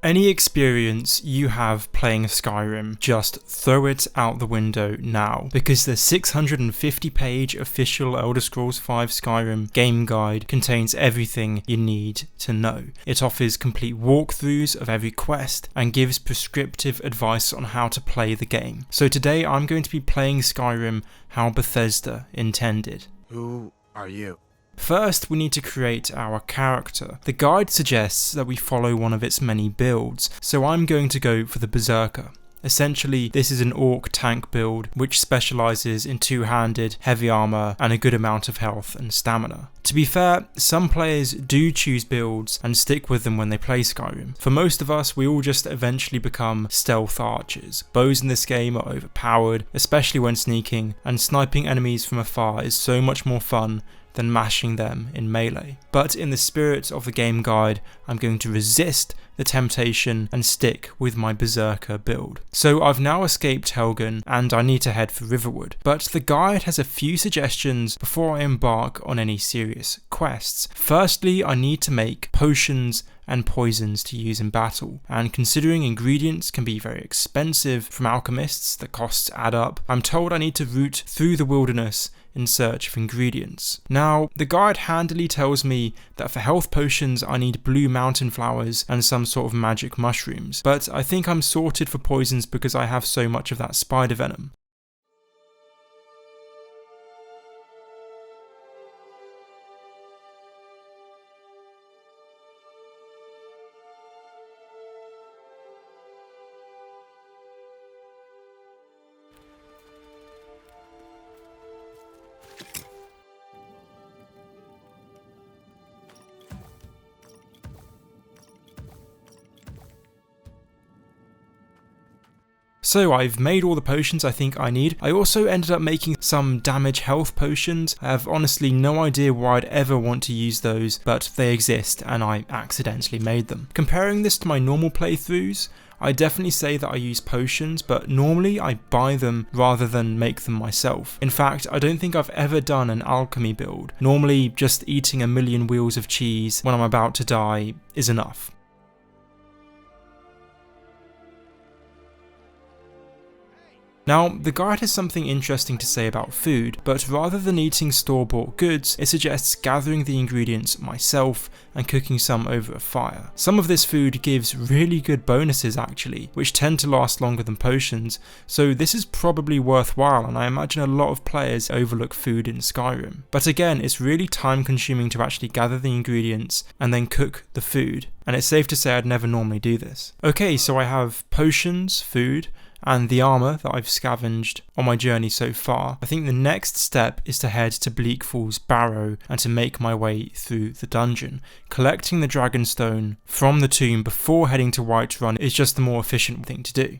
Any experience you have playing Skyrim, just throw it out the window now, because the 650-page official Elder Scrolls V Skyrim game guide contains everything you need to know. It offers complete walkthroughs of every quest and gives prescriptive advice on how to play the game. So today I'm going to be playing Skyrim how Bethesda intended. Who are you? First, we need to create our character. The guide suggests that we follow one of its many builds, so I'm going to go for the Berserker. Essentially, this is an orc tank build which specialises in two-handed, heavy armour and a good amount of health and stamina. To be fair, some players do choose builds and stick with them when they play Skyrim. For most of us, we all just eventually become stealth archers. Bows in this game are overpowered, especially when sneaking, and sniping enemies from afar is so much more fun than mashing them in melee. But in the spirit of the game guide, I'm going to resist the temptation and stick with my Berserker build. So I've now escaped Helgen and I need to head for Riverwood, but the guide has a few suggestions before I embark on any serious quests. Firstly, I need to make potions and poisons to use in battle, and considering ingredients can be very expensive from alchemists, the costs add up. I'm told I need to route through the wilderness in search of ingredients. Now, the guide handily tells me that for health potions I need blue mountain flowers and some sort of magic mushrooms, but I think I'm sorted for poisons because I have so much of that spider venom. So I've made all the potions I think I need. I also ended up making some damage health potions. I have honestly no idea why I'd ever want to use those, but they exist and I accidentally made them. Comparing this to my normal playthroughs, I definitely say that I use potions, but normally I buy them rather than make them myself. In fact, I don't think I've ever done an alchemy build. Normally just eating a million wheels of cheese when I'm about to die is enough. Now, the guide has something interesting to say about food, but rather than eating store-bought goods, it suggests gathering the ingredients myself and cooking some over a fire. Some of this food gives really good bonuses actually, which tend to last longer than potions, so this is probably worthwhile and I imagine a lot of players overlook food in Skyrim. But again, it's really time consuming to actually gather the ingredients and then cook the food, and it's safe to say I'd never normally do this. Okay, so I have potions, food, and the armour that I've scavenged on my journey so far. I think the next step is to head to Bleakfall's Barrow and to make my way through the dungeon. Collecting the Dragonstone from the tomb before heading to Whiterun is just the more efficient thing to do.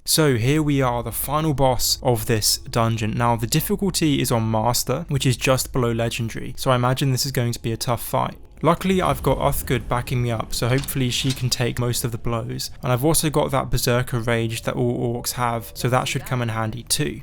So here we are, the final boss of this dungeon. Now the difficulty is on Master, which is just below Legendary, so I imagine this is going to be a tough fight. Luckily I've got Uthgard backing me up, so hopefully she can take most of the blows. And I've also got that Berserker Rage that all orcs have, so that should come in handy too.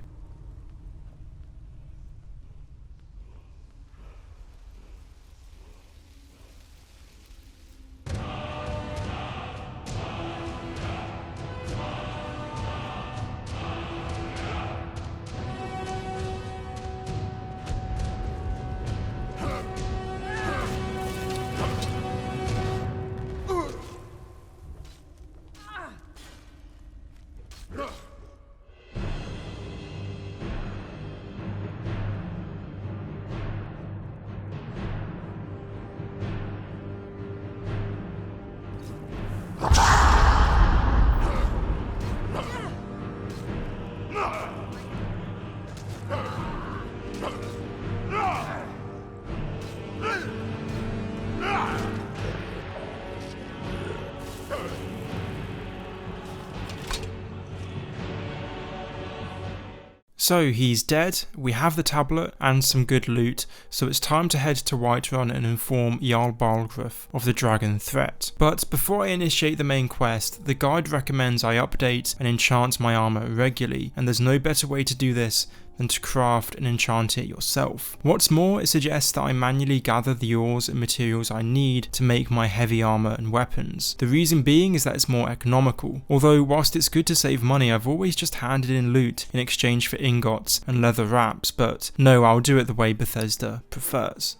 So he's dead, we have the tablet and some good loot, so it's time to head to Whiterun and inform Jarl Balgruuf of the dragon threat. But before I initiate the main quest, the guide recommends I update and enchant my armor regularly, and there's no better way to do this than to craft and enchant it yourself. What's more, it suggests that I manually gather the ores and materials I need to make my heavy armor and weapons. The reason being is that it's more economical, although whilst it's good to save money, I've always just handed in loot in exchange for ingots and leather wraps, but no, I'll do it the way Bethesda prefers.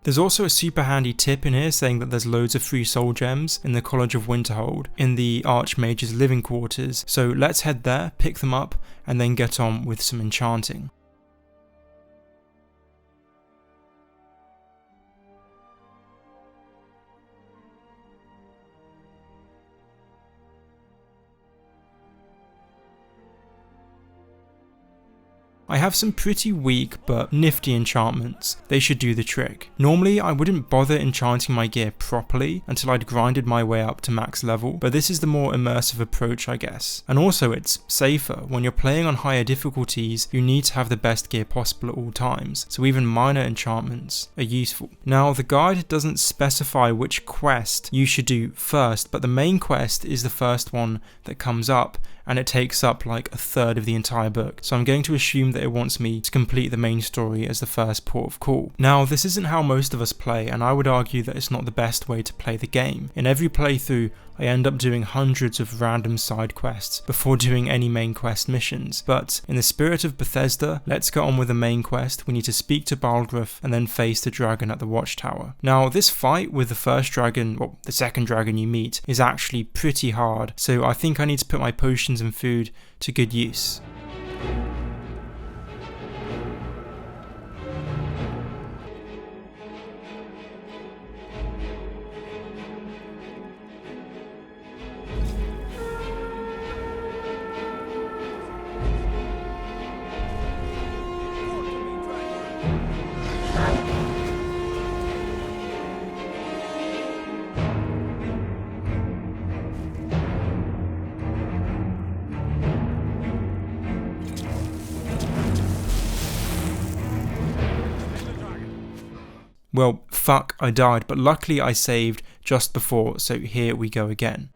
There's also a super handy tip in here saying that there's loads of free soul gems in the College of Winterhold in the Archmage's living quarters, so let's head there, pick them up, and then get on with some enchanting. I have some pretty weak but nifty enchantments, they should do the trick. Normally I wouldn't bother enchanting my gear properly until I'd grinded my way up to max level, but this is the more immersive approach I guess. And also it's safer, when you're playing on higher difficulties you need to have the best gear possible at all times, so even minor enchantments are useful. Now the guide doesn't specify which quest you should do first, but the main quest is the first one that comes up, and it takes up like a third of the entire book, so I'm going to assume that it wants me to complete the main story as the first port of call. Now this isn't how most of us play, and I would argue that it's not the best way to play the game. In every playthrough I end up doing hundreds of random side quests before doing any main quest missions, but in the spirit of Bethesda, let's get on with the main quest. We need to speak to Balgruuf and then face the dragon at the watchtower. Now this fight with the first dragon, well the second dragon you meet, is actually pretty hard, so I think I need to put my potions and food to good use. Well, fuck, I died, but luckily I saved just before, so here we go again.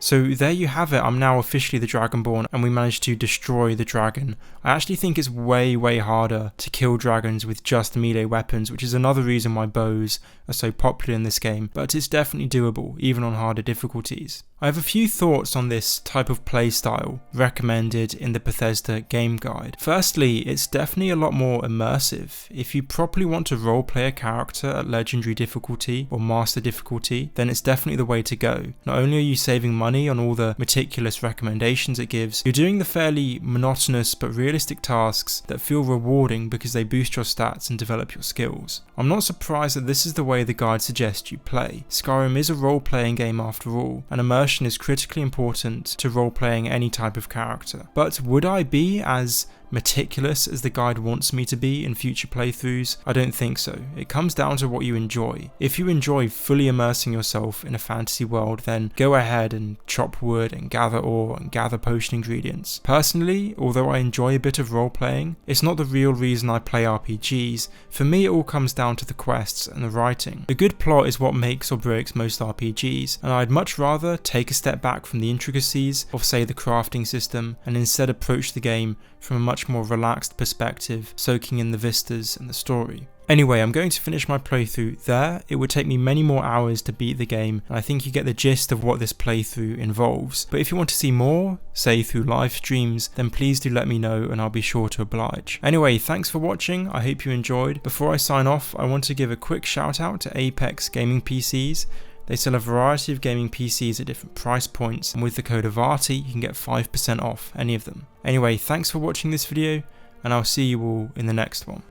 So there you have it, I'm now officially the Dragonborn and we managed to destroy the dragon. I actually think it's way harder to kill dragons with just melee weapons, which is another reason why bows are so popular in this game, but it's definitely doable, even on harder difficulties. I have a few thoughts on this type of playstyle recommended in the Bethesda game guide. Firstly, it's definitely a lot more immersive. If you properly want to roleplay a character at legendary difficulty or master difficulty, then it's definitely the way to go. Not only are you saving money on all the meticulous recommendations it gives, you're doing the fairly monotonous but realistic tasks that feel rewarding because they boost your stats and develop your skills. I'm not surprised that this is the way the guide suggests you play. Skyrim is a role-playing game after all, and immersion is critically important to role-playing any type of character. But would I be as meticulous as the guide wants me to be in future playthroughs? I don't think so. It comes down to what you enjoy. If you enjoy fully immersing yourself in a fantasy world, then go ahead and chop wood and gather ore and gather potion ingredients. Personally, although I enjoy a bit of role-playing, it's not the real reason I play RPGs. For me, it all comes down to the quests and the writing. A good plot is what makes or breaks most RPGs, and I'd much rather take a step back from the intricacies of, say, the crafting system and instead approach the game from a much more relaxed perspective, soaking in the vistas and the story. Anyway, I'm going to finish my playthrough there. It would take me many more hours to beat the game, and I think you get the gist of what this playthrough involves. But if you want to see more, say through live streams, then please do let me know and I'll be sure to oblige. Anyway, thanks for watching, I hope you enjoyed. Before I sign off, I want to give a quick shout out to Apex Gaming PCs. They sell a variety of gaming PCs at different price points, and with the code Avarti you can get 5% off any of them. Anyway, thanks for watching this video, and I'll see you all in the next one.